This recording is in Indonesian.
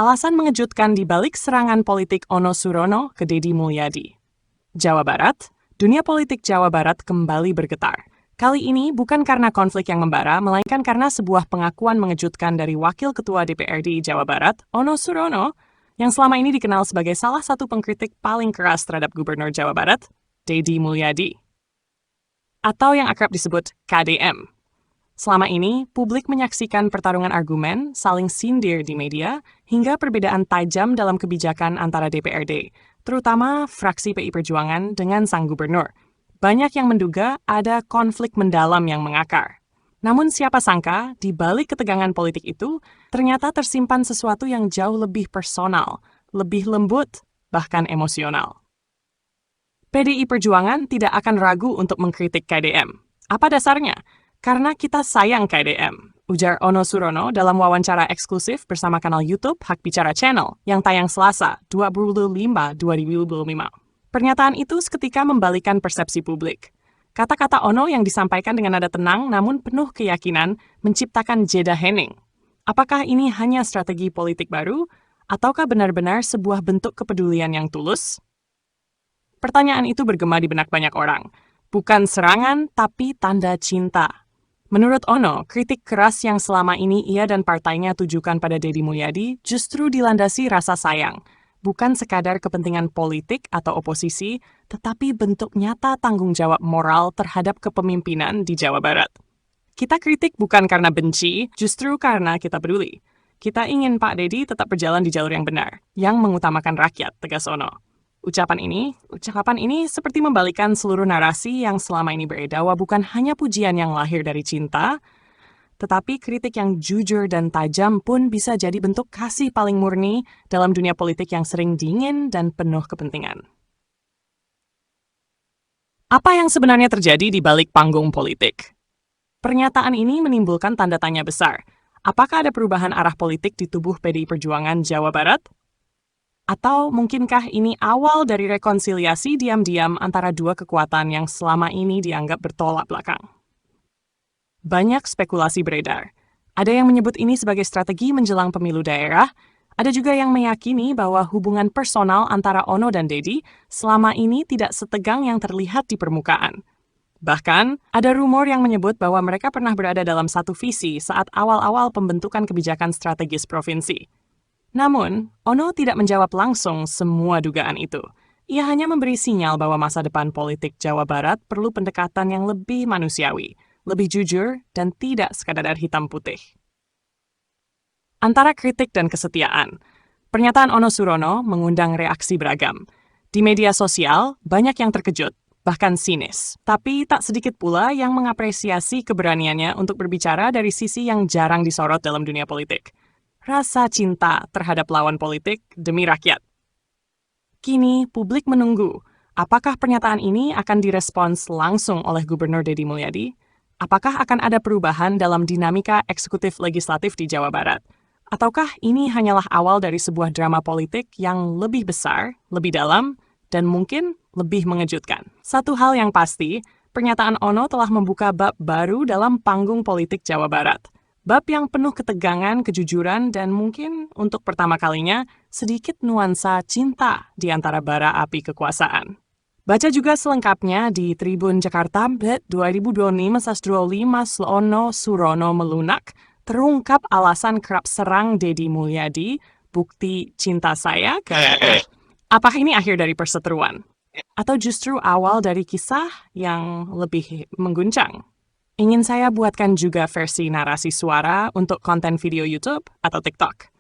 alasan mengejutkan di balik serangan politik Ono Surono ke Deddy Mulyadi. Jawa Barat, dunia politik Jawa Barat kembali bergetar. Kali ini bukan karena konflik yang membara, melainkan karena sebuah pengakuan mengejutkan dari Wakil Ketua DPRD Jawa Barat, Ono Surono, yang selama ini dikenal sebagai salah satu pengkritik paling keras terhadap Gubernur Jawa Barat, Deddy Mulyadi. Atau yang akrab disebut KDM. Selama ini, publik menyaksikan pertarungan argumen, saling sindir di media, hingga perbedaan tajam dalam kebijakan antara DPRD, terutama fraksi PI Perjuangan dengan sang gubernur. Banyak yang menduga ada konflik mendalam yang mengakar. Namun siapa sangka, di balik ketegangan politik itu, ternyata tersimpan sesuatu yang jauh lebih personal, lebih lembut, bahkan emosional. PDI Perjuangan tidak akan ragu untuk mengkritik KDM. Apa dasarnya? Karena kita sayang KDM, ujar Ono Surono dalam wawancara eksklusif bersama kanal YouTube Hak Bicara Channel yang tayang Selasa, 25 2025. Pernyataan itu seketika membalikan persepsi publik. Kata-kata Ono yang disampaikan dengan nada tenang namun penuh keyakinan menciptakan jeda hening. Apakah ini hanya strategi politik baru, ataukah benar-benar sebuah bentuk kepedulian yang tulus? Pertanyaan itu bergema di benak banyak orang. Bukan serangan, tapi tanda cinta. Menurut Ono, kritik keras yang selama ini ia dan partainya tujukan pada Deddy Mulyadi justru dilandasi rasa sayang. Bukan sekadar kepentingan politik atau oposisi, tetapi bentuk nyata tanggung jawab moral terhadap kepemimpinan di Jawa Barat. Kita kritik bukan karena benci, justru karena kita peduli. Kita ingin Pak Deddy tetap berjalan di jalur yang benar, yang mengutamakan rakyat, tegas Ono. Ucapan ini seperti membalikan seluruh narasi yang selama ini beredar bukan hanya pujian yang lahir dari cinta, tetapi kritik yang jujur dan tajam pun bisa jadi bentuk kasih paling murni dalam dunia politik yang sering dingin dan penuh kepentingan. Apa yang sebenarnya terjadi di balik panggung politik? Pernyataan ini menimbulkan tanda tanya besar. Apakah ada perubahan arah politik di tubuh PDI Perjuangan Jawa Barat? Atau mungkinkah ini awal dari rekonsiliasi diam-diam antara dua kekuatan yang selama ini dianggap bertolak belakang? Banyak spekulasi beredar. Ada yang menyebut ini sebagai strategi menjelang pemilu daerah, ada juga yang meyakini bahwa hubungan personal antara Ono dan Deddy selama ini tidak setegang yang terlihat di permukaan. Bahkan, ada rumor yang menyebut bahwa mereka pernah berada dalam satu visi saat awal-awal pembentukan kebijakan strategis provinsi. Namun, Ono tidak menjawab langsung semua dugaan itu. Ia hanya memberi sinyal bahwa masa depan politik Jawa Barat perlu pendekatan yang lebih manusiawi, lebih jujur, dan tidak sekadar hitam putih. Antara kritik dan kesetiaan, pernyataan Ono Surono mengundang reaksi beragam. Di media sosial, banyak yang terkejut, bahkan sinis. Tapi tak sedikit pula yang mengapresiasi keberaniannya untuk berbicara dari sisi yang jarang disorot dalam dunia politik. Rasa cinta terhadap lawan politik demi rakyat. Kini, publik menunggu, apakah pernyataan ini akan direspons langsung oleh Gubernur Deddy Mulyadi? Apakah akan ada perubahan dalam dinamika eksekutif legislatif di Jawa Barat? Ataukah ini hanyalah awal dari sebuah drama politik yang lebih besar, lebih dalam, dan mungkin lebih mengejutkan? Satu hal yang pasti, pernyataan Ono telah membuka bab baru dalam panggung politik Jawa Barat. Bab yang penuh ketegangan, kejujuran, dan mungkin untuk pertama kalinya sedikit nuansa cinta di antara bara api kekuasaan. Baca juga selengkapnya di Tribun Jakarta 2025 Ono Surono melunak, terungkap alasan kerap serang Deddy Mulyadi, bukti cinta saya ke... Apakah ini akhir dari perseteruan? Atau justru awal dari kisah yang lebih mengguncang? Ingin saya buatkan juga versi narasi suara untuk konten video YouTube atau TikTok.